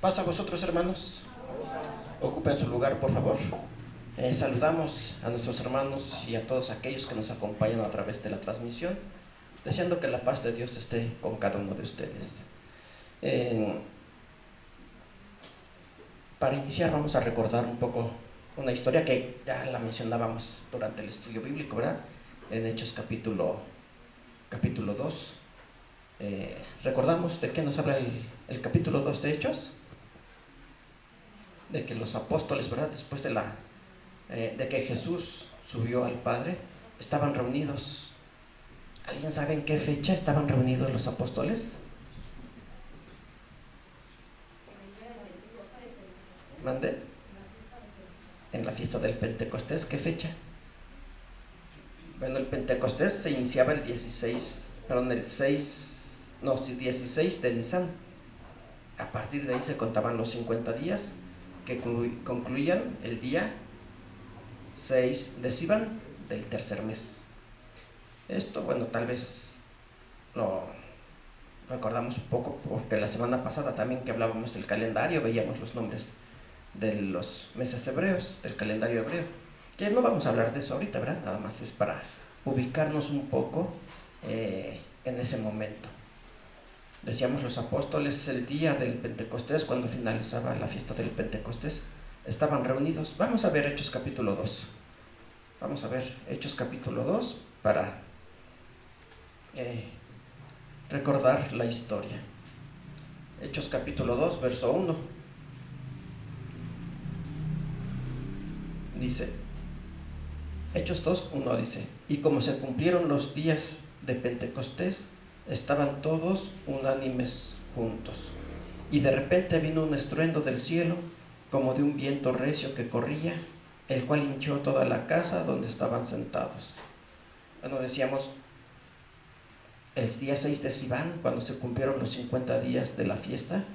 Paz a vosotros, hermanos. Ocupen su lugar, por favor. Saludamos a nuestros hermanos y a todos aquellos que nos acompañan a través de la transmisión, deseando que la paz de Dios esté con cada uno de ustedes. Para iniciar vamos a recordar un poco una historia que ya la mencionábamos durante el estudio bíblico, ¿verdad? En Hechos capítulo 2. ¿Recordamos de qué nos habla el capítulo 2 de Hechos? De que los apóstoles, ¿verdad? Después de que Jesús subió al Padre, estaban reunidos. ¿Alguien sabe en qué fecha estaban reunidos los apóstoles? ¿Mande? En la fiesta del Pentecostés. ¿Qué fecha? Bueno, el Pentecostés se iniciaba el 16 de Nisan. A partir de ahí se contaban los 50 días que concluían el día 6 de Sivan del tercer mes. Esto, bueno, tal vez lo recordamos un poco porque la semana pasada también que hablábamos del calendario veíamos los nombres de los meses hebreos, del calendario hebreo, que no vamos a hablar de eso ahorita, ¿verdad? Nada más es para ubicarnos un poco en ese momento. Decíamos los apóstoles el día del Pentecostés, cuando finalizaba la fiesta del Pentecostés, estaban reunidos. Vamos a ver Hechos capítulo 2. Vamos a ver Hechos capítulo 2 para recordar la historia. Hechos capítulo 2, verso 1. Dice, Hechos 2, 1 dice: y como se cumplieron los días de Pentecostés, estaban todos unánimes juntos. Y de repente vino un estruendo del cielo, como de un viento recio que corría, el cual hinchó toda la casa donde estaban sentados. Bueno, decíamos, el día 6 de Sivan, cuando se cumplieron los 50 días de la fiesta,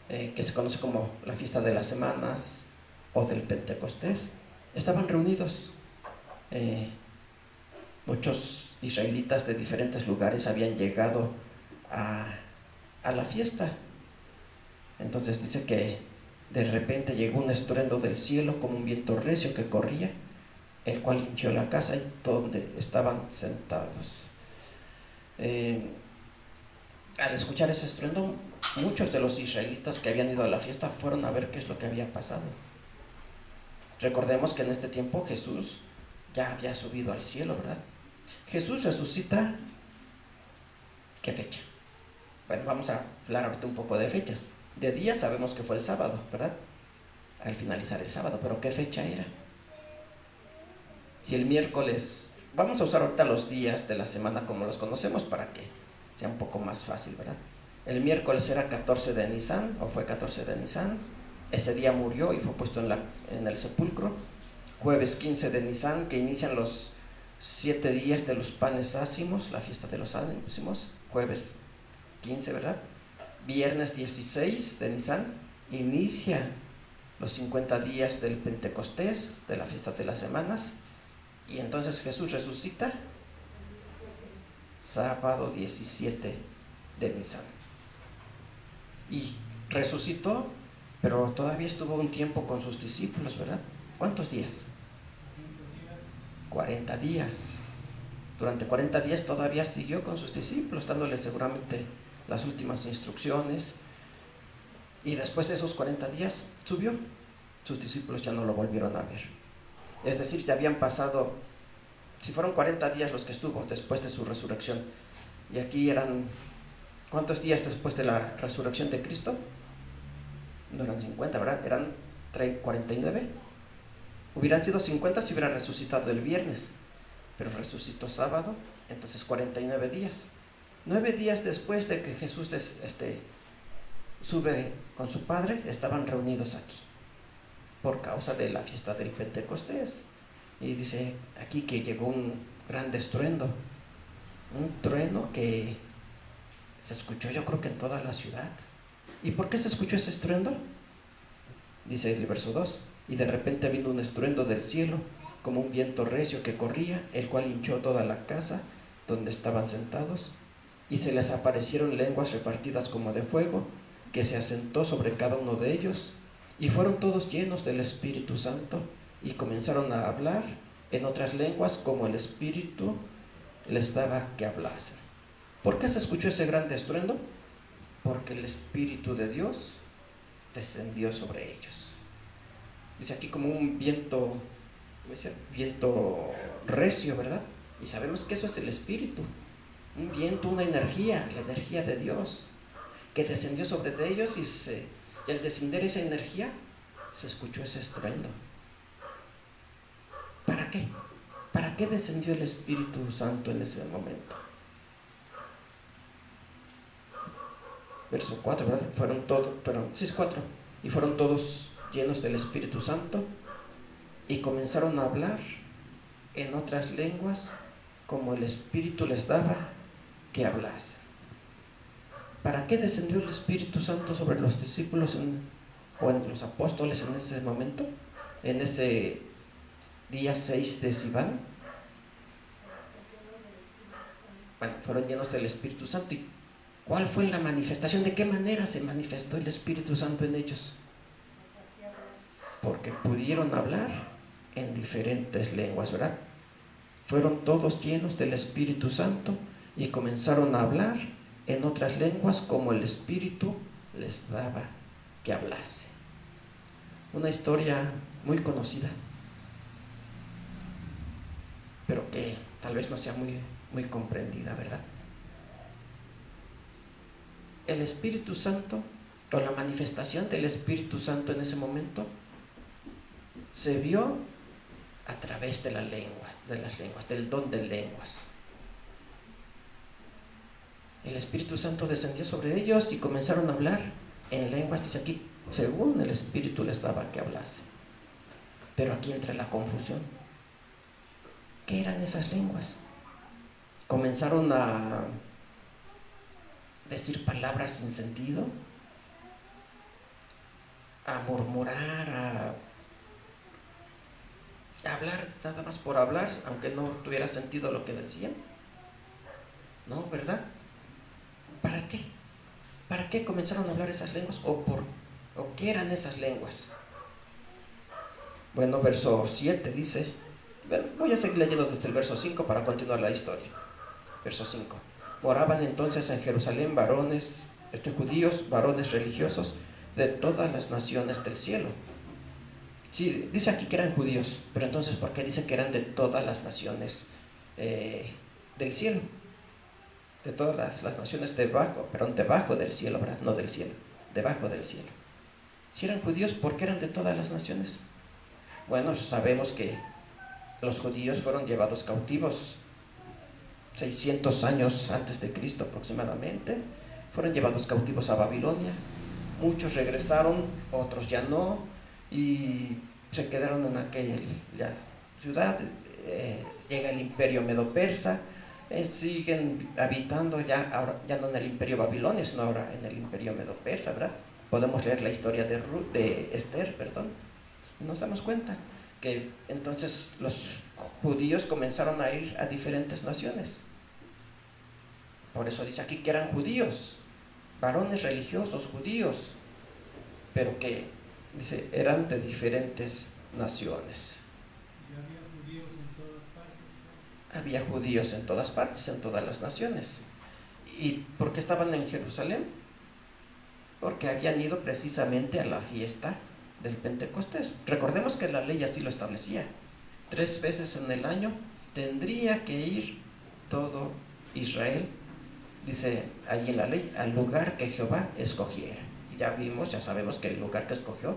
que se conoce como la fiesta de las semanas o del Pentecostés, estaban reunidos. Muchos israelitas de diferentes lugares habían llegado a la fiesta. Entonces dice que de repente llegó un estruendo del cielo como un viento recio que corría, el cual hinchó la casa donde estaban sentados. Al escuchar ese estruendo, muchos de los israelitas que habían ido a la fiesta fueron a ver qué es lo que había pasado. Recordemos que en este tiempo Jesús ya había subido al cielo, ¿verdad? Jesús resucita. ¿Qué fecha? Bueno, vamos a hablar ahorita un poco de fechas. De día sabemos que fue el sábado, ¿verdad? Al finalizar el sábado, pero ¿qué fecha era? Si el miércoles, vamos a usar ahorita los días de la semana como los conocemos para que sea un poco más fácil, ¿verdad? El miércoles era 14 de Nisan, o fue 14 de Nisan. Ese día murió y fue puesto en el sepulcro. Jueves 15 de Nisan, que inician los 7 días de los panes ácimos, la fiesta de los ácimos, jueves 15, ¿verdad? Viernes 16 de Nisan, inicia los 50 días del Pentecostés, de la fiesta de las semanas, y entonces Jesús resucita sábado 17 de Nisan. Y resucitó, pero todavía estuvo un tiempo con sus discípulos, ¿verdad? ¿Cuántos días? 40 días. Durante 40 días todavía siguió con sus discípulos, dándoles seguramente las últimas instrucciones. Y después de esos 40 días subió. Sus discípulos ya no lo volvieron a ver. Es decir, ya habían pasado, si fueron 40 días los que estuvo después de su resurrección, y aquí eran, ¿cuántos días después de la resurrección de Cristo? No eran 50, ¿verdad? Eran 49. Hubieran sido 50 si hubiera resucitado el viernes, pero resucitó sábado, entonces 49 días. 9 días después de que Jesús sube con su Padre, estaban reunidos aquí por causa de la fiesta del Pentecostés. Y dice aquí que llegó un gran estruendo, un trueno que se escuchó, yo creo que en toda la ciudad. ¿Y por qué se escuchó ese estruendo? Dice el verso 2: y de repente vino un estruendo del cielo, como un viento recio que corría, el cual hinchó toda la casa donde estaban sentados, y se les aparecieron lenguas repartidas como de fuego, que se asentó sobre cada uno de ellos, y fueron todos llenos del Espíritu Santo, y comenzaron a hablar en otras lenguas como el Espíritu les daba que hablasen. ¿Por qué se escuchó ese gran estruendo? Porque el Espíritu de Dios descendió sobre ellos. Dice aquí como un viento, viento recio, ¿verdad? Y sabemos que eso es el Espíritu, un viento, una energía, la energía de Dios, que descendió sobre ellos, y al descender esa energía, se escuchó ese estruendo. ¿Para qué? ¿Para qué descendió el Espíritu Santo en ese momento? Verso 4, ¿verdad? Fueron todos, perdón, sí es 4. Y fueron todos llenos del Espíritu Santo y comenzaron a hablar en otras lenguas como el Espíritu les daba que hablasen. ¿Para qué descendió el Espíritu Santo sobre los discípulos o en los apóstoles en ese momento? En ese día 6 de Sivan. Bueno, fueron llenos del Espíritu Santo. ¿Y cuál fue la manifestación? ¿De qué manera se manifestó el Espíritu Santo en ellos? Porque pudieron hablar en diferentes lenguas, ¿verdad? Fueron todos llenos del Espíritu Santo y comenzaron a hablar en otras lenguas como el Espíritu les daba que hablase. Una historia muy conocida, pero que tal vez no sea muy comprendida, ¿verdad? El Espíritu Santo, o la manifestación del Espíritu Santo en ese momento, se vio a través de las lenguas, del don de lenguas. El Espíritu Santo descendió sobre ellos y comenzaron a hablar en lenguas, dice aquí, según el Espíritu les daba que hablase. Pero aquí entra la confusión. ¿Qué eran esas lenguas? Comenzaron a decir palabras sin sentido, a murmurar, a hablar nada más por hablar, aunque no tuviera sentido lo que decían. No, ¿verdad? ¿Para qué? ¿Para qué comenzaron a hablar esas lenguas? ¿O qué eran esas lenguas? Bueno, verso 7 dice, voy a seguir leyendo desde el verso 5 para continuar la historia. Verso 5. Moraban entonces en Jerusalén judíos, varones religiosos de todas las naciones del cielo. Sí, dice aquí que eran judíos, pero entonces ¿por qué dice que eran de todas las naciones del cielo? De todas las naciones debajo del cielo, ¿verdad? No del cielo, debajo del cielo. Si eran judíos, ¿por qué eran de todas las naciones? Bueno, sabemos que los judíos fueron llevados cautivos 600 años antes de Cristo aproximadamente. Fueron llevados cautivos a Babilonia. Muchos regresaron, otros ya no, y se quedaron en aquella ciudad. Llega el imperio medo-persa, siguen habitando ahora ya no en el imperio babilonio, sino ahora en el imperio medo-persa, ¿verdad? Podemos leer la historia de Esther, y nos damos cuenta que entonces los judíos comenzaron a ir a diferentes naciones. Por eso dice aquí que eran judíos, varones religiosos judíos, pero que dice eran de diferentes naciones. ¿Y había judíos en todas partes? Había judíos en todas partes, en todas las naciones. ¿Y por qué estaban en Jerusalén? Porque habían ido precisamente a la fiesta del Pentecostés. Recordemos que la ley así lo establecía. 3 veces en el año tendría que ir todo Israel, dice allí en la ley, al lugar que Jehová escogiera. Y ya sabemos que el lugar que escogió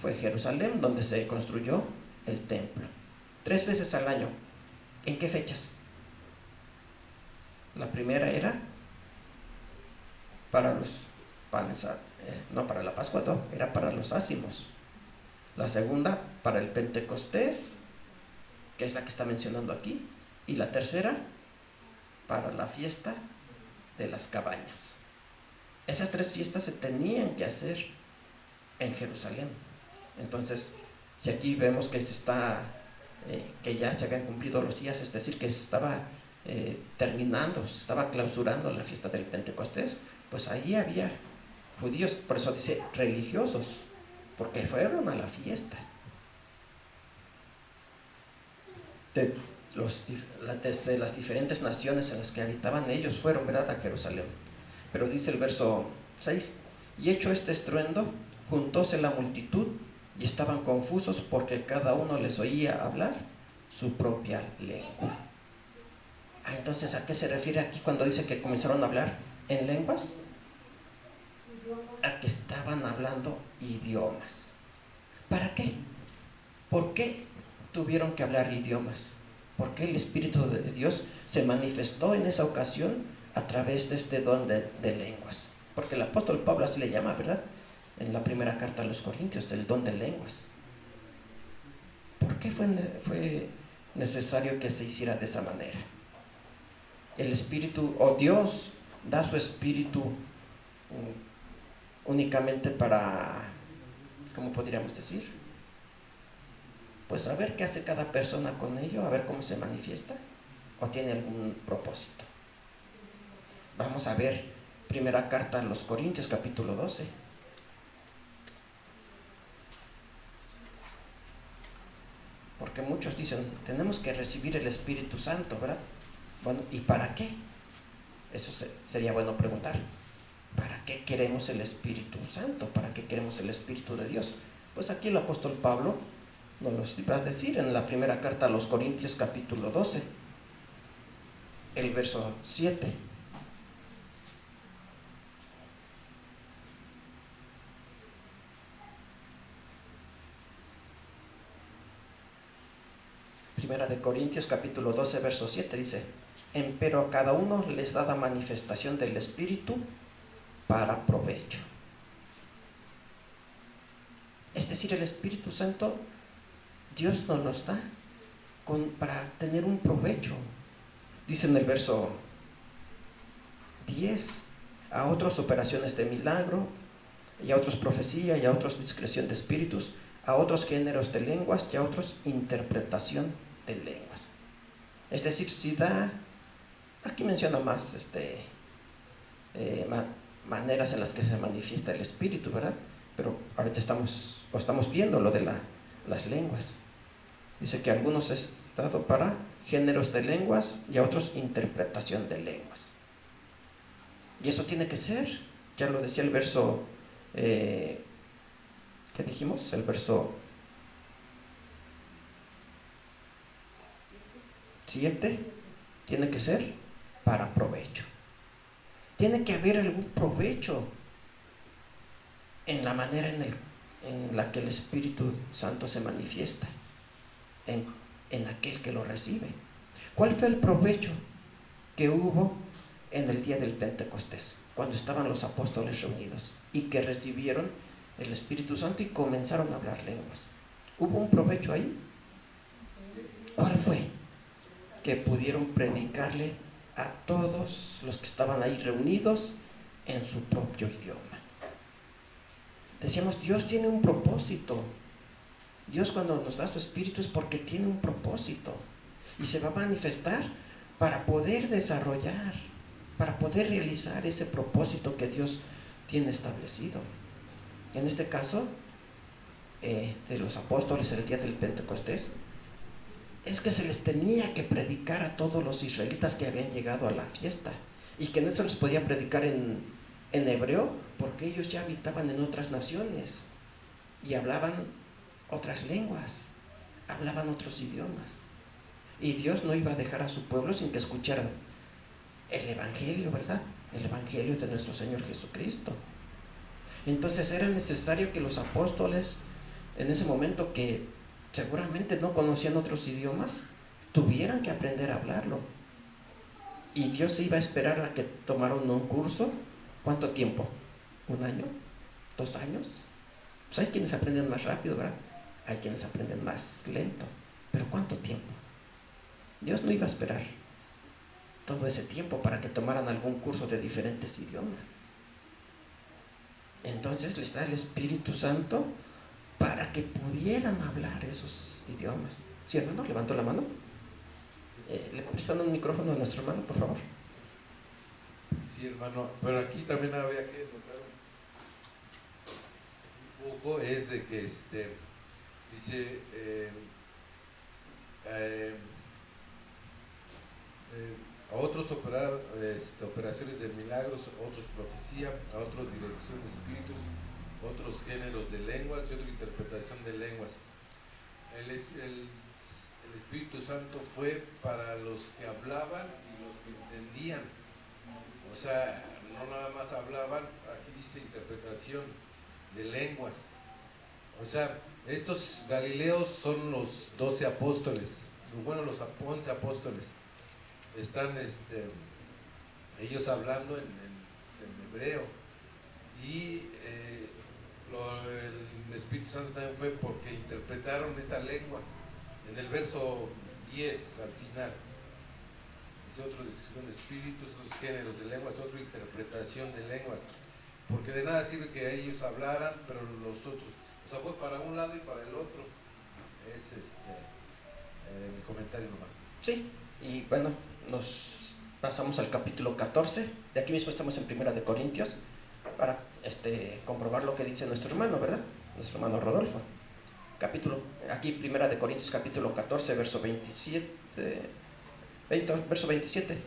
fue Jerusalén, donde se construyó el templo. 3 veces al año. ¿En qué fechas? La primera era para los panes, no para la Pascua, no, era para los ácimos. La segunda para el Pentecostés, que es la que está mencionando aquí, y la tercera para la fiesta de las cabañas. Esas 3 fiestas se tenían que hacer en Jerusalén. Entonces, si aquí vemos que que ya se habían cumplido los días, es decir, que se estaba se estaba clausurando la fiesta del Pentecostés, pues ahí había judíos, por eso dice religiosos, porque fueron a la fiesta. Desde las diferentes naciones en las que habitaban ellos fueron, ¿verdad?, a Jerusalén. Pero dice el verso 6, y hecho este estruendo, juntóse la multitud y estaban confusos porque cada uno les oía hablar su propia lengua. Entonces, ¿a qué se refiere aquí cuando dice que comenzaron a hablar en lenguas? A que estaban hablando idiomas. ¿Para qué? ¿Por qué tuvieron que hablar idiomas? Porque el Espíritu de Dios se manifestó en esa ocasión a través de este don de lenguas. Porque el apóstol Pablo así le llama, ¿verdad?, en la primera carta a los Corintios, del don de lenguas. ¿Por qué fue necesario que se hiciera de esa manera? El Espíritu, o Dios, da su Espíritu únicamente para, ¿cómo podríamos decir? Pues a ver qué hace cada persona con ello, a ver cómo se manifiesta, o tiene algún propósito. Vamos a ver primera carta a los Corintios, capítulo 12. Porque muchos dicen, tenemos que recibir el Espíritu Santo, ¿verdad? Bueno, ¿y para qué? Eso sería bueno preguntar. ¿Para qué queremos el Espíritu Santo? ¿Para qué queremos el Espíritu de Dios? Pues aquí el apóstol Pablo nos lo va a decir en la primera carta a los Corintios, capítulo 12, el verso 7. Primera de Corintios, capítulo 12, verso 7 dice, empero a cada uno les da la manifestación del Espíritu para provecho. Es decir, el Espíritu Santo, Dios nos los da para tener un provecho. Dice en el verso 10, a otros operaciones de milagro, y a otros profecía, y a otros discreción de espíritus, a otros géneros de lenguas, y a otros interpretación de lenguas. Es decir, si da, aquí menciona más maneras en las que se manifiesta el Espíritu, ¿verdad? Pero ahorita estamos viendo lo de las lenguas. Dice que a algunos es dado para géneros de lenguas y a otros interpretación de lenguas. Y eso tiene que ser, ya lo decía el verso, ¿qué dijimos? El verso 7, tiene que ser para provecho. Tiene que haber algún provecho en la manera en la que el Espíritu Santo se manifiesta en aquel que lo recibe. ¿Cuál fue el provecho que hubo en el día del Pentecostés, cuando estaban los apóstoles reunidos y que recibieron el Espíritu Santo y comenzaron a hablar lenguas? ¿Hubo un provecho ahí? ¿Cuál fue? Que pudieron predicarle a todos los que estaban ahí reunidos en su propio idioma. Decíamos, Dios tiene un propósito. Dios, cuando nos da su Espíritu, es porque tiene un propósito y se va a manifestar para poder desarrollar, para poder realizar ese propósito que Dios tiene establecido. En este caso, de los apóstoles el día del Pentecostés, es que se les tenía que predicar a todos los israelitas que habían llegado a la fiesta, y que no se les podía predicar en hebreo, porque ellos ya habitaban en otras naciones y hablaban otras lenguas, hablaban otros idiomas, y Dios no iba a dejar a su pueblo sin que escucharan el Evangelio, ¿verdad? El Evangelio de nuestro Señor Jesucristo. Entonces era necesario que los apóstoles, en ese momento que seguramente no conocían otros idiomas, tuvieran que aprender a hablarlo. Y Dios iba a esperar a que tomaran un curso. ¿Cuánto tiempo? ¿1 año? ¿2 años? Pues hay quienes aprenden más rápido, ¿verdad? Hay quienes aprenden más lento. ¿Pero cuánto tiempo? Dios no iba a esperar todo ese tiempo para que tomaran algún curso de diferentes idiomas. Entonces les da el Espíritu Santo para que pudieran hablar esos idiomas. ¿Sí, hermano? ¿Levantó la mano? ¿Le prestan un micrófono a nuestro hermano, por favor? Sí, hermano, pero aquí también había que notar poco es de que dice a otros operaciones de milagros, a otros profecía, a otros dirección de espíritus, otros géneros de lenguas y otra interpretación de lenguas. El Espíritu Santo fue para los que hablaban y los que entendían. O sea, no nada más hablaban, aquí dice interpretación de lenguas. O sea, estos Galileos son los 12 apóstoles, bueno, los 11 apóstoles. Están ellos hablando en hebreo. Y el Espíritu Santo también fue porque interpretaron esa lengua. En el verso 10 al final dice otra descripción de espíritus, otros géneros de lenguas, otra interpretación de lenguas, porque de nada sirve que ellos hablaran, pero los otros, o sea, fue para un lado y para el otro. Es mi comentario nomás. Sí, y bueno, nos pasamos al capítulo 14, de aquí mismo estamos en Primera de Corintios, para comprobar lo que dice nuestro hermano, ¿verdad? Nuestro hermano Rodolfo. Aquí Primera de Corintios capítulo 14, verso 27, verso 27.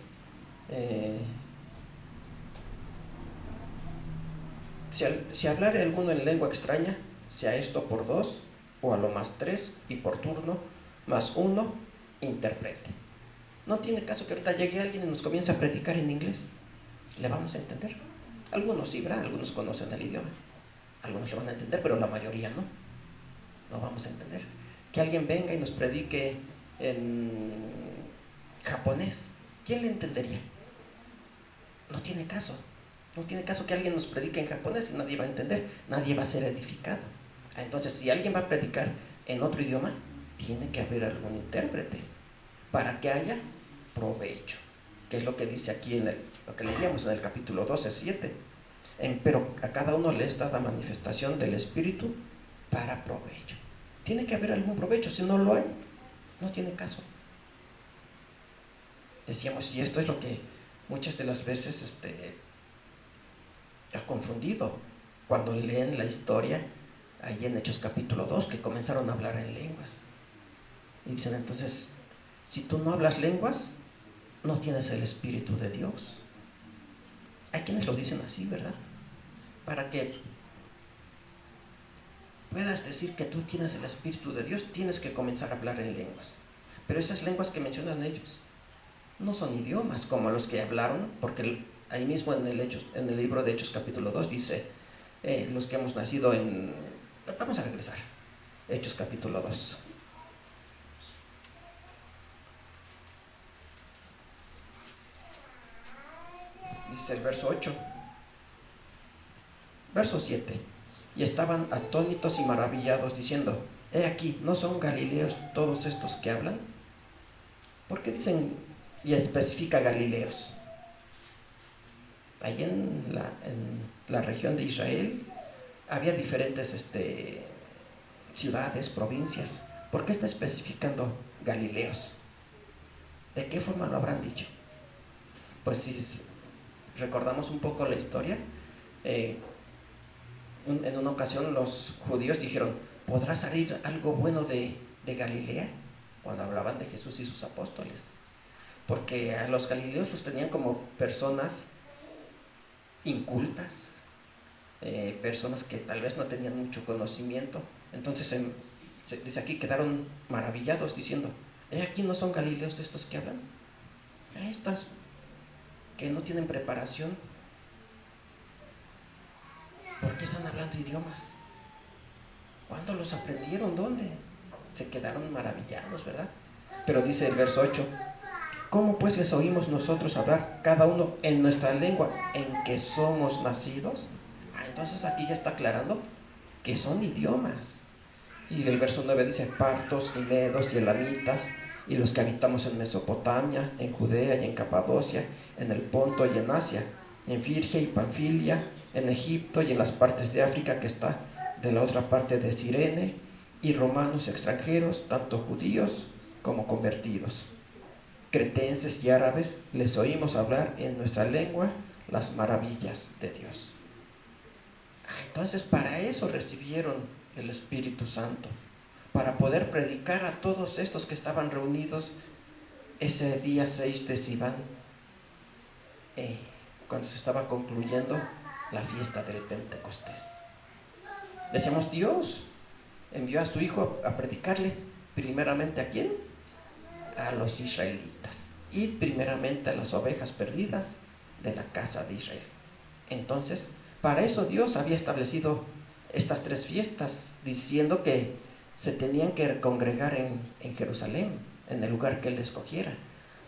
Si hablare alguno en lengua extraña, sea esto por 2, o a lo más 3, y por turno, más uno interprete. No tiene caso que ahorita llegue alguien y nos comience a predicar en inglés. ¿Le vamos a entender? Algunos sí, ¿verdad? Algunos conocen el idioma. Algunos lo van a entender, pero la mayoría no. No vamos a entender. Que alguien venga y nos predique en japonés, ¿quién le entendería? No tiene caso. No tiene caso que alguien nos predique en japonés y nadie va a entender, nadie va a ser edificado. Entonces, si alguien va a predicar en otro idioma, tiene que haber algún intérprete para que haya provecho, que es lo que dice aquí lo que leíamos en el capítulo 12, 7. Pero a cada uno le es dada manifestación del Espíritu para provecho. Tiene que haber algún provecho, si no lo hay, no tiene caso. Decíamos, y esto es lo que muchas de las veces ha confundido cuando leen la historia ahí en Hechos capítulo 2, que comenzaron a hablar en lenguas. Y dicen, entonces, si tú no hablas lenguas, no tienes el Espíritu de Dios. Hay quienes lo dicen así, ¿verdad? Para que puedas decir que tú tienes el Espíritu de Dios, tienes que comenzar a hablar en lenguas. Pero esas lenguas que mencionan ellos no son idiomas como los que hablaron, porque ahí mismo en el libro de Hechos capítulo 2 dice, los que hemos nacido en... Vamos a regresar. Hechos capítulo 2. Dice el verso 8. Verso 7. Y estaban atónitos y maravillados, diciendo, he aquí, ¿no son galileos todos estos que hablan? ¿Por qué dicen y especifica galileos? Ahí en la región de Israel había diferentes ciudades, provincias. ¿Por qué está especificando galileos? ¿De qué forma lo habrán dicho? Pues si recordamos un poco la historia, en una ocasión los judíos dijeron, ¿podrá salir algo bueno de Galilea? Cuando hablaban de Jesús y sus apóstoles. Porque a los galileos los tenían como personas incultas, personas que tal vez no tenían mucho conocimiento. Entonces dice aquí, quedaron maravillados diciendo, aquí no son galileos estos que hablan, estos que no tienen preparación, ¿por qué están hablando idiomas? ¿Cuándo los aprendieron? ¿Dónde? Se quedaron maravillados, ¿verdad? Pero dice el verso 8, ¿cómo pues les oímos nosotros hablar cada uno en nuestra lengua en que somos nacidos? Entonces aquí ya está aclarando que son idiomas. Y el verso 9 dice, partos y medos y elamitas, y los que habitamos en Mesopotamia, en Judea y en Capadocia, en el Ponto y en Asia, en Frigia y Panfilia, en Egipto y en las partes de África que está de la otra parte de Cirene, y romanos extranjeros, tanto judíos como convertidos. Cretenses y árabes, les oímos hablar en nuestra lengua las maravillas de Dios. Entonces para eso recibieron el Espíritu Santo, para poder predicar a todos estos que estaban reunidos ese día 6 de Sivan, cuando se estaba concluyendo la fiesta del Pentecostés. Decíamos, Dios envió a su Hijo a predicarle primeramente ¿a quién? A los israelitas, y primeramente a las ovejas perdidas de la casa de Israel. Entonces, para eso Dios había establecido estas 3 fiestas, diciendo que se tenían que congregar en Jerusalén, en el lugar que Él escogiera,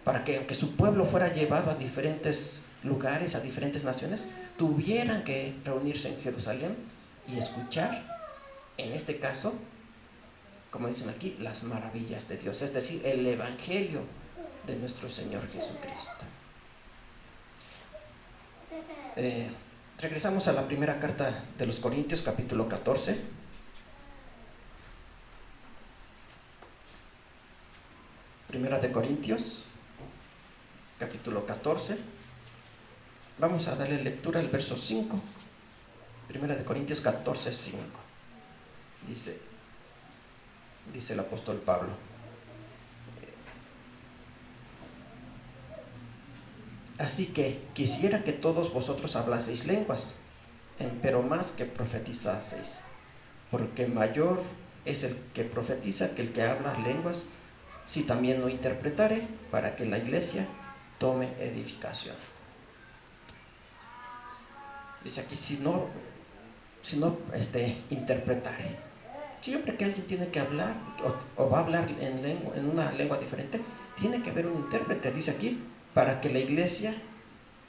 para que aunque su pueblo fuera llevado a diferentes lugares, a diferentes naciones, tuvieran que reunirse en Jerusalén y escuchar, en este caso, como dicen aquí, las maravillas de Dios, es decir, el Evangelio de nuestro Señor Jesucristo. Regresamos a la primera carta de los Corintios, capítulo 14. Primera de Corintios, capítulo 14. Vamos a darle lectura al verso 5. Primera de Corintios 14, 5. Dice el apóstol Pablo: así que quisiera que todos vosotros hablaseis lenguas, pero más que profetizaseis, porque mayor es el que profetiza que el que habla lenguas, si también no interpretare, para que la iglesia tome edificación. Dice aquí, si no interpretare. Siempre que alguien tiene que hablar o va a hablar en una lengua diferente, tiene que haber un intérprete. Dice aquí, para que la iglesia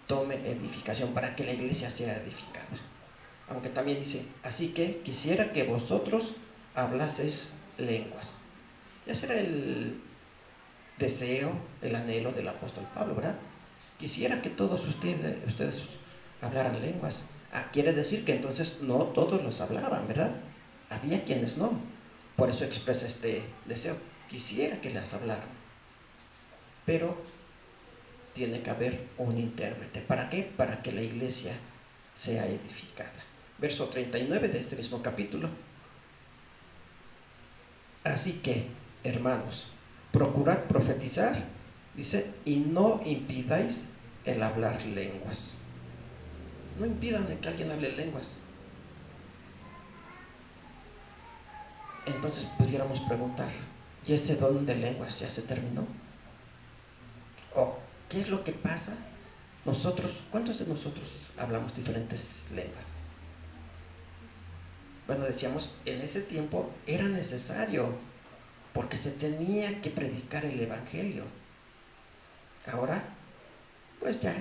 tome edificación, para que la iglesia sea edificada. Aunque también dice, así que quisiera que vosotros hablaseis lenguas. Y ese era el deseo, el anhelo del apóstol Pablo, ¿verdad? Quisiera que todos ustedes hablaran lenguas. Quiere decir que entonces no todos los hablaban, ¿verdad? Había quienes no. Por eso expresa este deseo. Quisiera que las hablaran. Pero tiene que haber un intérprete. ¿Para qué? Para que la iglesia sea edificada. Verso 39 de este mismo capítulo. Así que, hermanos, procurad profetizar, dice, y no impidáis el hablar lenguas. No impidan que alguien hable lenguas. Entonces pudiéramos preguntar, ¿y ese don de lenguas ya se terminó? ¿O qué es lo que pasa? ¿Cuántos de nosotros hablamos diferentes lenguas? Bueno, decíamos, en ese tiempo era necesario, porque se tenía que predicar el Evangelio. Ahora, pues ya,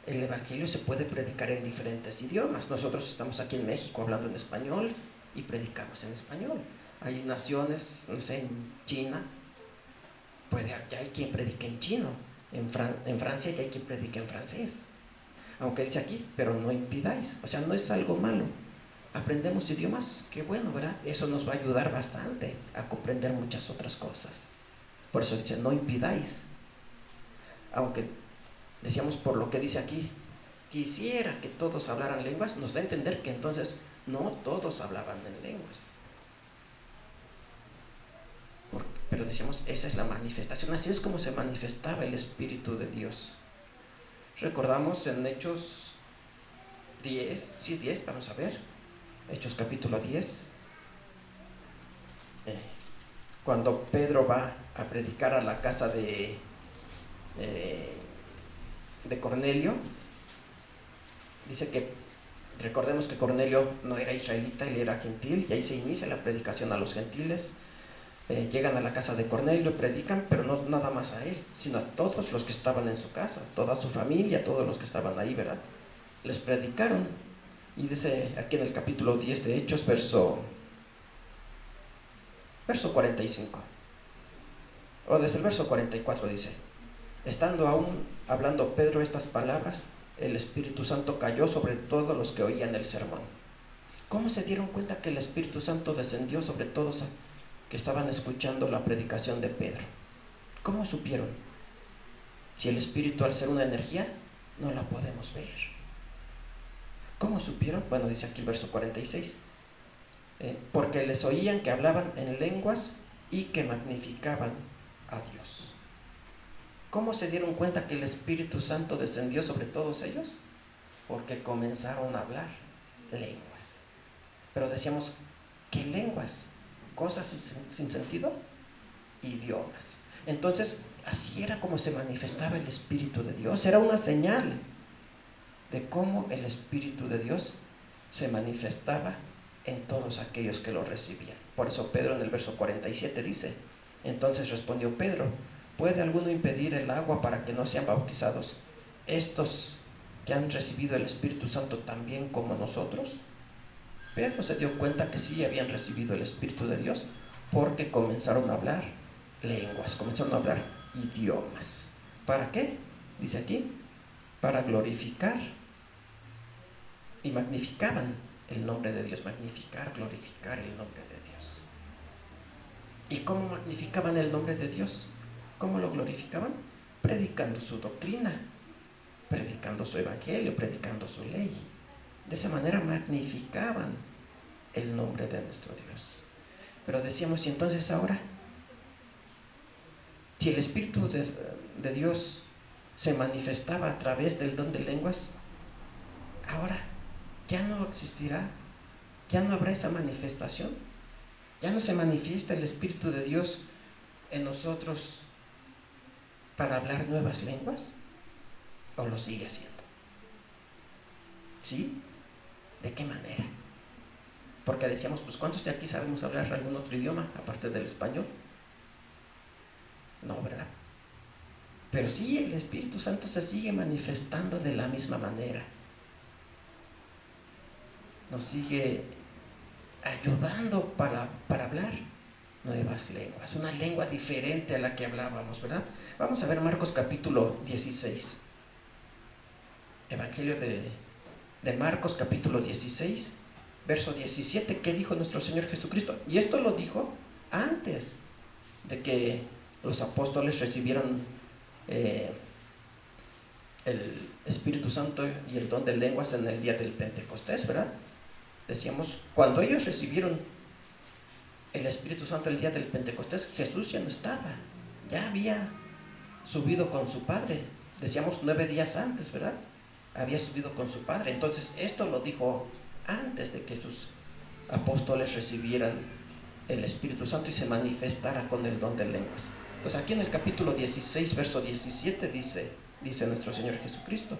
el Evangelio se puede predicar en diferentes idiomas. Nosotros estamos aquí en México hablando en español y predicamos en español. Hay naciones, no sé, en China, ya hay quien predique en chino. En Francia ya hay quien predique en francés. Aunque dice aquí, pero no impidáis. O sea, no es algo malo. Aprendemos idiomas, qué bueno, ¿verdad? Eso nos va a ayudar bastante a comprender muchas otras cosas. Por eso dice, no impidáis. Aunque decíamos, por lo que dice aquí, quisiera que todos hablaran lenguas, nos da a entender que entonces no todos hablaban en lenguas. Pero decíamos, esa es la manifestación, así es como se manifestaba el Espíritu de Dios. Recordamos en Hechos 10, vamos a ver, Hechos capítulo 10, cuando Pedro va a predicar a la casa de Cornelio. Dice que, recordemos que Cornelio no era israelita, él era gentil, y ahí se inicia la predicación a los gentiles. Llegan a la casa de Cornelio, predican, pero no nada más a él, sino a todos los que estaban en su casa, toda su familia, todos los que estaban ahí, ¿verdad? Les predicaron. Y dice aquí en el capítulo 10 de Hechos, verso 45, o desde el verso 44 dice, estando aún hablando Pedro estas palabras, el Espíritu Santo cayó sobre todos los que oían el sermón. ¿Cómo se dieron cuenta que el Espíritu Santo descendió sobre todos que estaban escuchando la predicación de Pedro? ¿Cómo supieron? Si el Espíritu, al ser una energía, no la podemos ver. ¿Cómo supieron? Bueno, dice aquí el verso 46. Porque les oían que hablaban en lenguas y que magnificaban a Dios. ¿Cómo se dieron cuenta que el Espíritu Santo descendió sobre todos ellos? Porque comenzaron a hablar lenguas. Pero decíamos, ¿qué lenguas? ¿Cosas sin sentido? Idiomas. Entonces, así era como se manifestaba el Espíritu de Dios. Era una señal de cómo el Espíritu de Dios se manifestaba en todos aquellos que lo recibían. Por eso Pedro en el verso 47 dice, entonces respondió Pedro, ¿puede alguno impedir el agua para que no sean bautizados estos que han recibido el Espíritu Santo también como nosotros? Pedro se dio cuenta que sí habían recibido el Espíritu de Dios porque comenzaron a hablar lenguas, comenzaron a hablar idiomas. ¿Para qué? Dice aquí, para glorificar, y magnificaban el nombre de Dios, magnificar, glorificar el nombre de Dios. ¿Y cómo magnificaban el nombre de Dios? ¿Cómo lo glorificaban? Predicando su doctrina, predicando su evangelio, predicando su ley. De esa manera magnificaban el nombre de nuestro Dios. Pero decíamos, y entonces ahora, si el Espíritu de Dios se manifestaba a través del don de lenguas, ahora ya no existirá, ya no habrá esa manifestación, ya no se manifiesta el Espíritu de Dios en nosotros para hablar nuevas lenguas, o lo sigue haciendo. ¿Sí? ¿De qué manera? Porque decíamos, pues ¿cuántos de aquí sabemos hablar algún otro idioma aparte del español? No, ¿verdad? Pero sí, el Espíritu Santo se sigue manifestando de la misma manera. Nos sigue ayudando para hablar nuevas lenguas, una lengua diferente a la que hablábamos, ¿verdad? Vamos a ver Marcos capítulo 16. Evangelio de Marcos capítulo 16, verso 17. ¿Qué dijo nuestro Señor Jesucristo? Y esto lo dijo antes de que los apóstoles recibieron el Espíritu Santo y el don de lenguas en el día del Pentecostés, ¿verdad? Decíamos, cuando ellos recibieron el Espíritu Santo el día del Pentecostés, Jesús ya no estaba, ya había subido con su Padre. Decíamos 9 días antes, ¿verdad? Había subido con su Padre. Entonces esto lo dijo antes de que sus apóstoles recibieran el Espíritu Santo y se manifestara con el don de lenguas. Pues aquí en el capítulo 16, verso 17 dice nuestro Señor Jesucristo: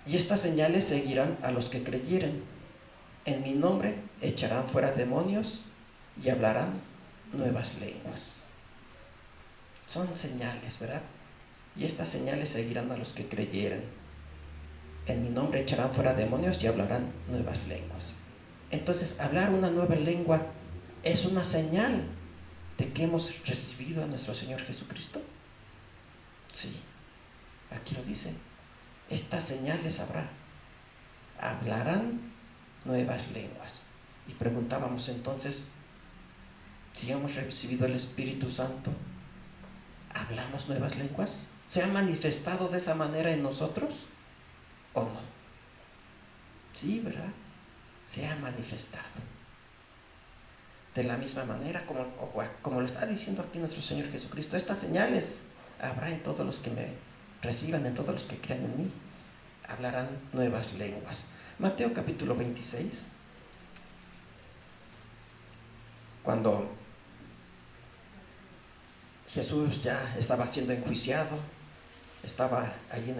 y estas señales seguirán a los que creyeren. En mi nombre echarán fuera demonios y hablarán nuevas lenguas. Son señales, ¿verdad? Y estas señales seguirán a los que creyeren. En mi nombre echarán fuera demonios y hablarán nuevas lenguas. Entonces, hablar una nueva lengua es una señal de que hemos recibido a nuestro Señor Jesucristo. Sí, aquí lo dice. Estas señales habrá. Hablarán nuevas lenguas. Y preguntábamos entonces, si hemos recibido el Espíritu Santo, ¿hablamos nuevas lenguas? ¿Se ha manifestado de esa manera en nosotros o no? Sí, ¿verdad? Se ha manifestado. De la misma manera como lo está diciendo aquí nuestro Señor Jesucristo, estas señales habrá en todos los que me reciban, en todos los que crean en mí, hablarán nuevas lenguas. Mateo capítulo 26, cuando Jesús ya estaba siendo enjuiciado, estaba allí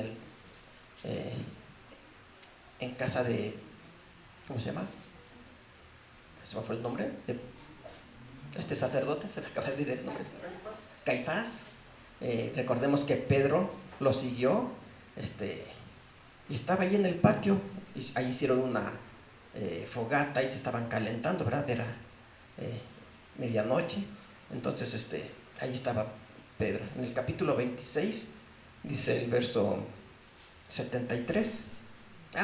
en casa de, ¿cómo se llama? ¿Se me fue el nombre? De este sacerdote, se me acaba de decir el nombre. Caifás. Recordemos que Pedro lo siguió, y estaba allí en el patio, y ahí hicieron una fogata y se estaban calentando, ¿verdad? Era medianoche. Entonces ahí estaba Pedro. En el capítulo 26 dice el verso 73.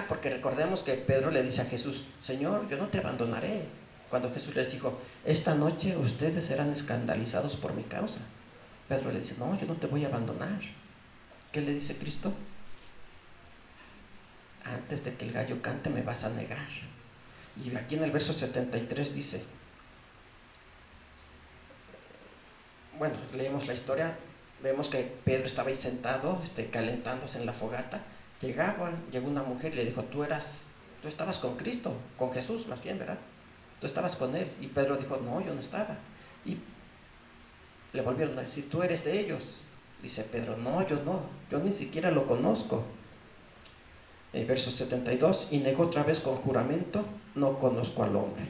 Porque recordemos que Pedro le dice a Jesús: Señor, yo no te abandonaré. Cuando Jesús les dijo: esta noche ustedes serán escandalizados por mi causa, Pedro le dice: no, yo no te voy a abandonar. ¿Qué le dice Cristo? antes de que el gallo cante me vas a negar. Y aquí en el verso 73 dice, bueno, leemos la historia, vemos que Pedro estaba ahí sentado, calentándose en la fogata. Llegó una mujer y le dijo, tú estabas con Cristo, con Jesús más bien, ¿verdad? Tú estabas con él. Y Pedro dijo, no, yo no estaba. Y le volvieron a decir, tú eres de ellos. Dice Pedro, no, yo ni siquiera lo conozco. Verso 72, y negó otra vez con juramento, no conozco al hombre.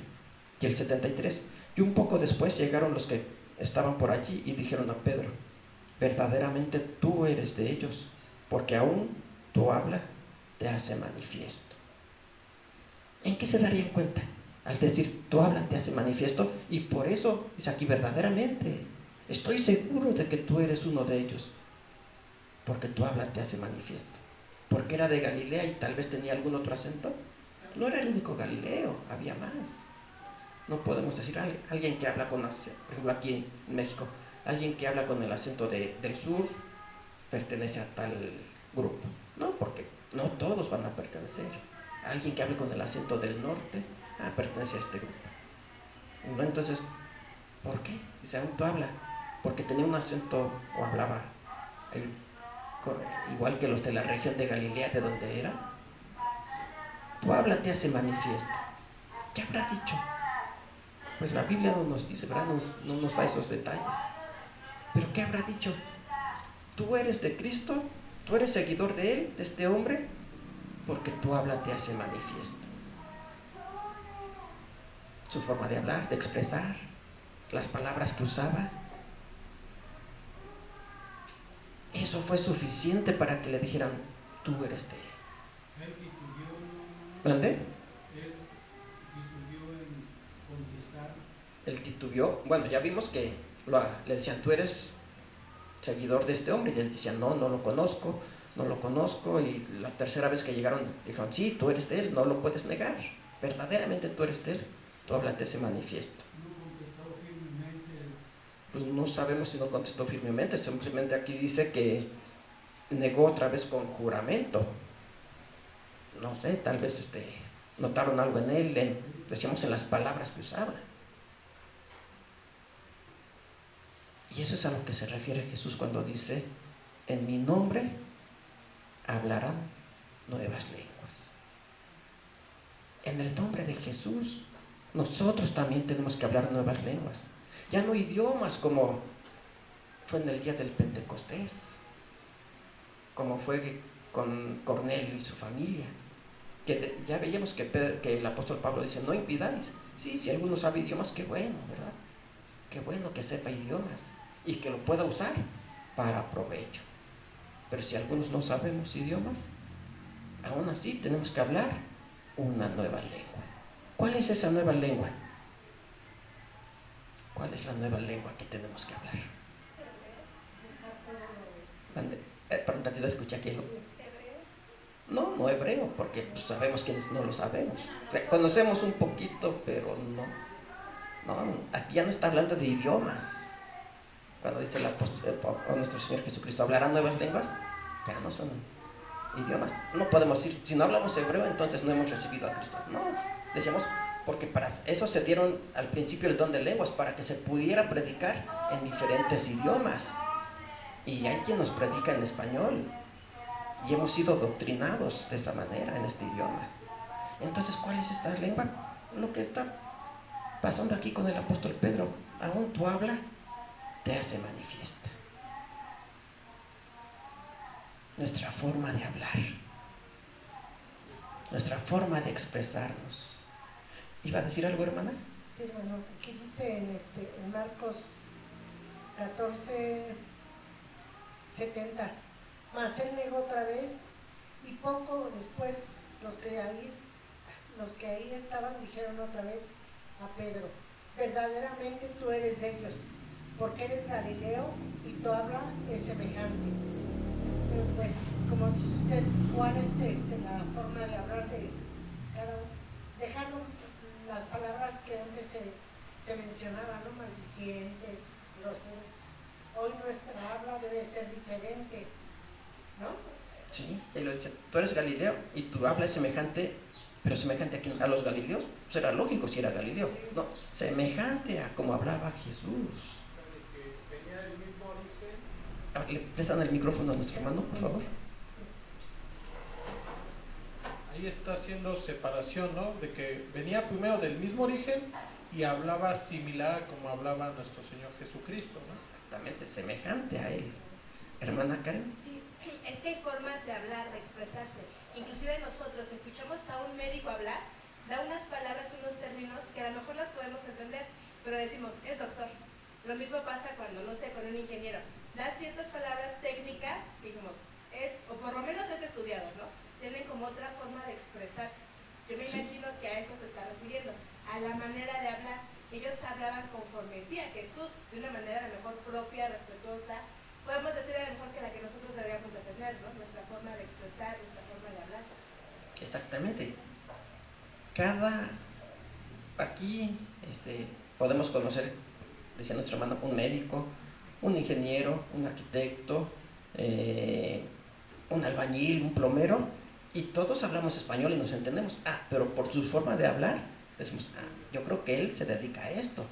Y el 73, y un poco después llegaron los que estaban por allí y dijeron a Pedro, verdaderamente tú eres de ellos, porque aún tu habla te hace manifiesto. ¿En qué se darían cuenta? Al decir, tu habla te hace manifiesto, y por eso dice aquí, verdaderamente, estoy seguro de que tú eres uno de ellos, porque tu habla te hace manifiesto. Porque era de Galilea y tal vez tenía algún otro acento. No era el único Galileo, había más. No podemos decir alguien que habla con acento, por ejemplo aquí en México, alguien que habla con el acento del sur pertenece a tal grupo. No, porque no todos van a pertenecer. Alguien que hable con el acento del norte, pertenece a este grupo. No, entonces, ¿por qué? Dice, aún tú habla, porque tenía un acento o hablaba igual que los de la región de Galilea, de donde era. Tu habla te hace manifiesto. ¿Qué habrá dicho? Pues la Biblia no nos dice, ¿verdad? No nos da esos detalles. Pero ¿qué habrá dicho? Tú eres de Cristo, tú eres seguidor de Él, de este hombre, porque tu habla te hace manifiesto. Su forma de hablar, de expresar, las palabras que usaba, eso fue suficiente para que le dijeran, tú eres de Él. Él titubeó, ¿Dónde? él titubeó en contestar. Él titubeó. Bueno, ya vimos que le decían, tú eres seguidor de este hombre, y él decía, no lo conozco, y la tercera vez que llegaron dijeron, sí, tú eres de él, no lo puedes negar, verdaderamente tú eres de él, tu habla te hace manifiesto. No contestó firmemente. Pues no sabemos si no contestó firmemente, simplemente aquí dice que negó otra vez con juramento. No sé, tal vez notaron algo en él, decíamos en las palabras que usaba. Y eso es a lo que se refiere Jesús cuando dice, en mi nombre hablarán nuevas lenguas. En el nombre de Jesús, nosotros también tenemos que hablar nuevas lenguas. Ya no idiomas como fue en el día del Pentecostés, como fue con Cornelio y su familia. Que ya veíamos que el apóstol Pablo dice, no impidáis. Sí, si alguno sabe idiomas, qué bueno, ¿verdad? Qué bueno que sepa idiomas y que lo pueda usar para provecho. Pero si algunos no sabemos idiomas, aún así tenemos que hablar una nueva lengua. ¿Cuál es esa nueva lengua? ¿Cuál es la nueva lengua que tenemos que hablar? Pregunta si lo escucha aquí. No hebreo, porque pues, sabemos quienes no lo sabemos. O sea, conocemos un poquito, pero no, aquí ya no está hablando de idiomas. Cuando dice el apóstol, nuestro Señor Jesucristo, ¿hablarán nuevas lenguas? Ya no son idiomas. No podemos decir, si no hablamos hebreo, entonces no hemos recibido a Cristo. No, decíamos, porque para eso se dieron al principio el don de lenguas, para que se pudiera predicar en diferentes idiomas. Y hay quien nos predica en español. Y hemos sido doctrinados de esa manera, en este idioma. Entonces, ¿cuál es esta lengua? Lo que está pasando aquí con el apóstol Pedro, aún tu habla te hace manifiesta. Nuestra forma de hablar, nuestra forma de expresarnos. ¿Iba a decir algo, hermana? Sí, hermano, aquí dice en Marcos 14:70, mas él negó otra vez, y poco después los que ahí estaban dijeron otra vez a Pedro, verdaderamente tú eres de ellos, porque eres Galileo y tu habla es semejante. Pero pues, como dice usted, ¿cuál es la forma de hablar de cada uno? Dejando las palabras que antes se mencionaban, ¿no? Maldicientes, groseros. Hoy nuestra habla debe ser diferente, ¿no? Sí, y lo dice, tú eres Galileo y tu habla es semejante, pero semejante a los Galileos. Pues era lógico si era Galileo. No, semejante a como hablaba Jesús. Que tenía el mismo origen. A ver, ¿le prestan el micrófono a nuestro hermano, por favor? Ahí está haciendo separación, ¿no? De que venía primero del mismo origen y hablaba similar a como hablaba nuestro Señor Jesucristo, ¿no? Exactamente, semejante a él. Hermana Karen. Sí, es que hay formas de hablar, de expresarse. Inclusive nosotros escuchamos a un médico hablar, da unas palabras, unos términos que a lo mejor las podemos entender, pero decimos, es doctor. Lo mismo pasa cuando, no sé, con un ingeniero. Da ciertas palabras técnicas, digamos, o por lo menos es estudiado, ¿no? Tienen como otra forma de expresarse. Yo me imagino que a esto se está refiriendo, a la manera de hablar. Ellos hablaban conforme decía Jesús, de una manera a lo mejor propia, respetuosa. Podemos decir a lo mejor que la que nosotros deberíamos de tener, ¿no? Nuestra forma de expresar, nuestra forma de hablar. Exactamente. Aquí podemos conocer, decía nuestra hermana, un médico, un ingeniero, un arquitecto, un albañil, un plomero, y todos hablamos español y nos entendemos. Pero por su forma de hablar, decimos, yo creo que él se dedica a esto,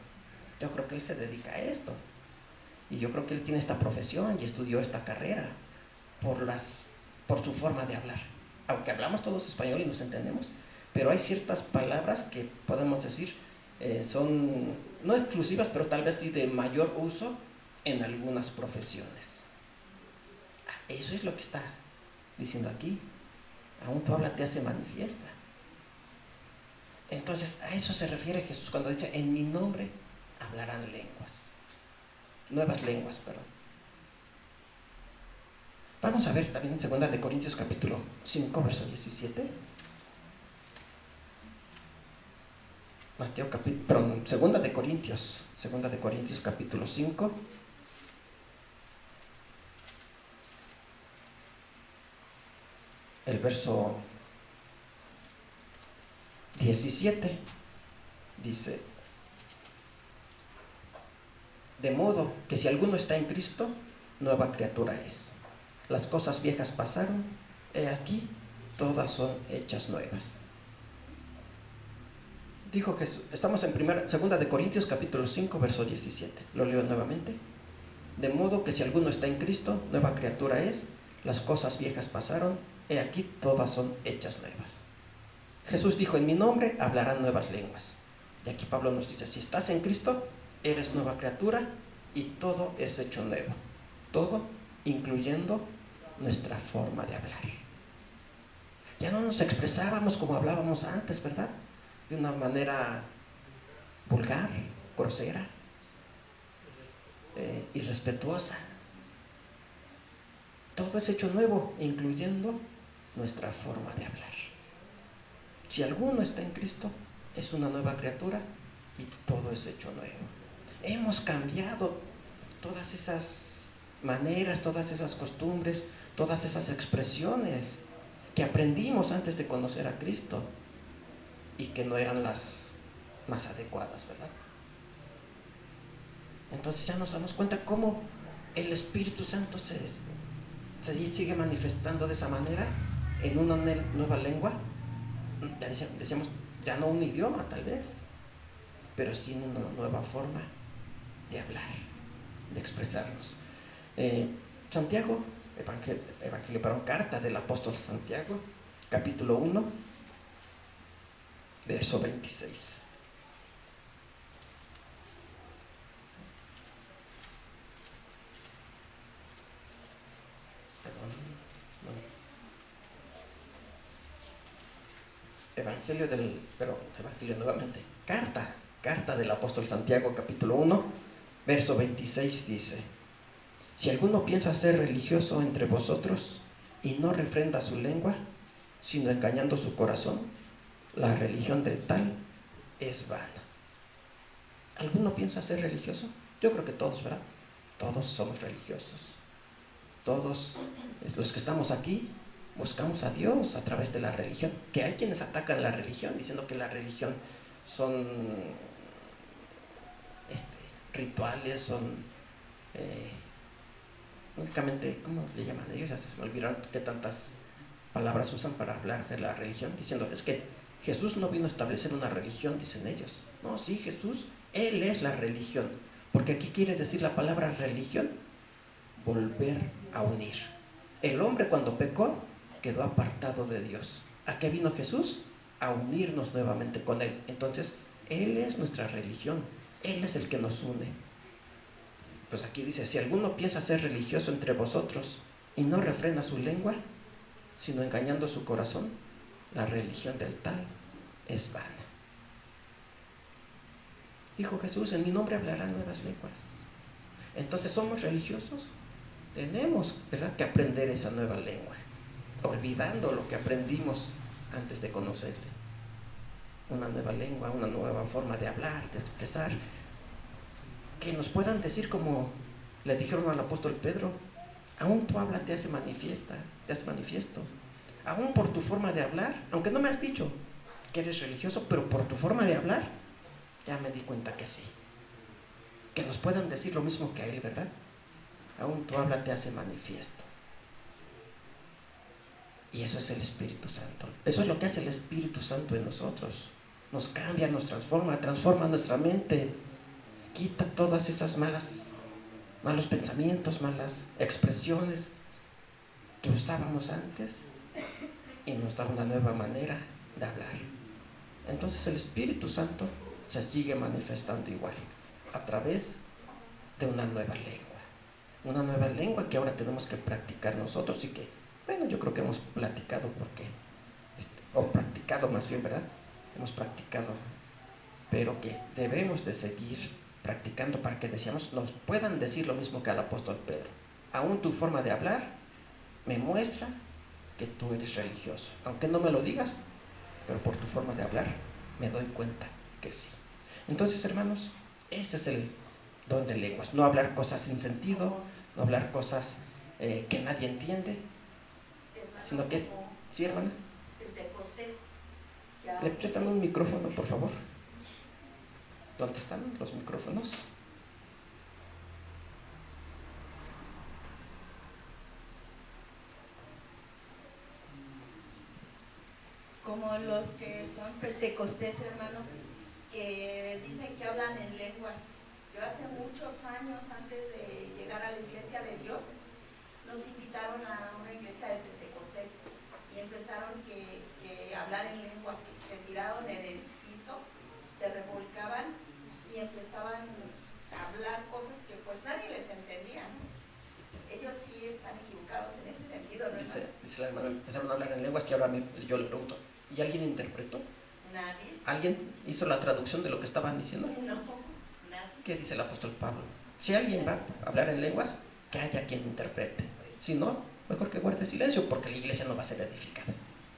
yo creo que él se dedica a esto, y yo creo que él tiene esta profesión y estudió esta carrera por su forma de hablar. Aunque hablamos todos español y nos entendemos, pero hay ciertas palabras que podemos decir son no exclusivas, pero tal vez sí de mayor uso en algunas profesiones. Eso es lo que está diciendo aquí. Aún tu habla te hace manifiesta. Entonces a eso se refiere Jesús cuando dice, en mi nombre hablarán lenguas. Nuevas lenguas, perdón. Vamos a ver también en 2 de Corintios capítulo 5, verso 17. Perdón, 2 de Corintios capítulo 5. El verso 17 dice, de modo que si alguno está en Cristo, nueva criatura es. Las cosas viejas pasaron, he aquí, todas son hechas nuevas. Dijo Jesús, estamos en 2 de Corintios capítulo 5, verso 17. Lo leo nuevamente. De modo que si alguno está en Cristo, nueva criatura es. Las cosas viejas pasaron, he aquí, todas son hechas nuevas. Jesús dijo, en mi nombre hablarán nuevas lenguas. Y aquí Pablo nos dice, si estás en Cristo, eres nueva criatura y todo es hecho nuevo. Todo, incluyendo nuestra forma de hablar. Ya no nos expresábamos como hablábamos antes, ¿verdad? De una manera vulgar, grosera, irrespetuosa. Todo es hecho nuevo, incluyendo nuestra forma de hablar. Si alguno está en Cristo, es una nueva criatura y todo es hecho nuevo. Hemos cambiado todas esas maneras, todas esas costumbres, todas esas expresiones que aprendimos antes de conocer a Cristo y que no eran las más adecuadas, ¿verdad? Entonces ya nos damos cuenta cómo el Espíritu Santo se sigue manifestando de esa manera en una nueva lengua. Ya decíamos, ya no un idioma tal vez, pero sí en una nueva forma de hablar, de expresarnos. Santiago, carta del apóstol Santiago, capítulo 1, verso 26. Evangelio nuevamente. Carta del apóstol Santiago, capítulo 1, verso 26 dice: si alguno piensa ser religioso entre vosotros y no refrenda su lengua, sino engañando su corazón, la religión del tal es vana. ¿Alguno piensa ser religioso? Yo creo que todos, ¿verdad? Todos somos religiosos. Todos los que estamos aquí buscamos a Dios a través de la religión. Que hay quienes atacan la religión diciendo que la religión son rituales, son únicamente, ¿cómo le llaman ellos? Ya se me olvidaron qué tantas palabras usan para hablar de la religión, diciendo, es que Jesús no vino a establecer una religión, dicen ellos. No, sí, Jesús, Él es la religión. Porque aquí quiere decir la palabra religión, volver a unir. El hombre cuando pecó, quedó apartado de Dios. ¿A qué vino Jesús? A unirnos nuevamente con Él. Entonces, Él es nuestra religión. Él es el que nos une. Pues aquí dice, si alguno piensa ser religioso entre vosotros y no refrena su lengua, sino engañando su corazón, la religión del tal es vana. Dijo Jesús, en mi nombre hablarán nuevas lenguas. Entonces, ¿somos religiosos? Tenemos, ¿verdad?, que aprender esa nueva lengua, olvidando lo que aprendimos antes de conocerle. Una nueva lengua, una nueva forma de hablar, de expresar, que nos puedan decir como le dijeron al apóstol Pedro, aún tu habla te hace manifiesto, aún por tu forma de hablar, aunque no me has dicho que eres religioso, pero por tu forma de hablar, ya me di cuenta que sí. Que nos puedan decir lo mismo que a él, ¿verdad? Aún tu habla te hace manifiesto. Y eso es el Espíritu Santo. Eso es lo que hace el Espíritu Santo en nosotros. Nos cambia, nos transforma nuestra mente. Quita todas esas malos pensamientos, malas expresiones que usábamos antes y nos da una nueva manera de hablar. Entonces el Espíritu Santo se sigue manifestando igual a través de una nueva lengua. Una nueva lengua que ahora tenemos que practicar nosotros y que, bueno, yo creo que hemos platicado o practicado más bien, ¿verdad? Hemos practicado, pero que debemos de seguir practicando para que nos puedan decir lo mismo que al apóstol Pedro. Aún tu forma de hablar me muestra que tú eres religioso. Aunque no me lo digas, pero por tu forma de hablar me doy cuenta que sí. Entonces, hermanos, ese es el don de lenguas. No hablar cosas sin sentido, no hablar cosas que nadie entiende, sino que es... ¿Sí, hermana? ¿Le prestan un micrófono, por favor? ¿Dónde están los micrófonos? Como los que son pentecostés, hermano, que dicen que hablan en lenguas. Yo hace muchos años, antes de llegar a la iglesia de Dios, nos invitaron a una iglesia de pentecostés y empezaron que hablar en lenguas. Se tiraron en el piso, se revolcaban y empezaban a hablar cosas que pues nadie les entendía, ¿no? Ellos sí están equivocados en ese sentido, ¿no? Dice la hermana, empezaron a hablar en lenguas y ahora yo le pregunto, ¿y alguien interpretó? Nadie. ¿Alguien hizo la traducción de lo que estaban diciendo? No, nadie. ¿Qué dice el apóstol Pablo? Si alguien va a hablar en lenguas, que haya quien interprete. Si no, mejor que guarde silencio, porque la iglesia no va a ser edificada.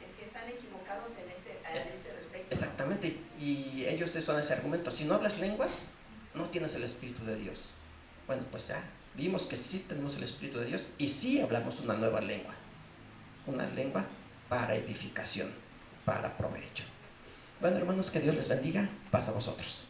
Es que están equivocados en este respecto. Exactamente, y ellos usan ese argumento. Si no hablas lenguas, no tienes el Espíritu de Dios. Bueno, pues ya vimos que sí tenemos el Espíritu de Dios y sí hablamos una nueva lengua. Una lengua para edificación, para provecho. Bueno, hermanos, que Dios les bendiga. Paz a vosotros.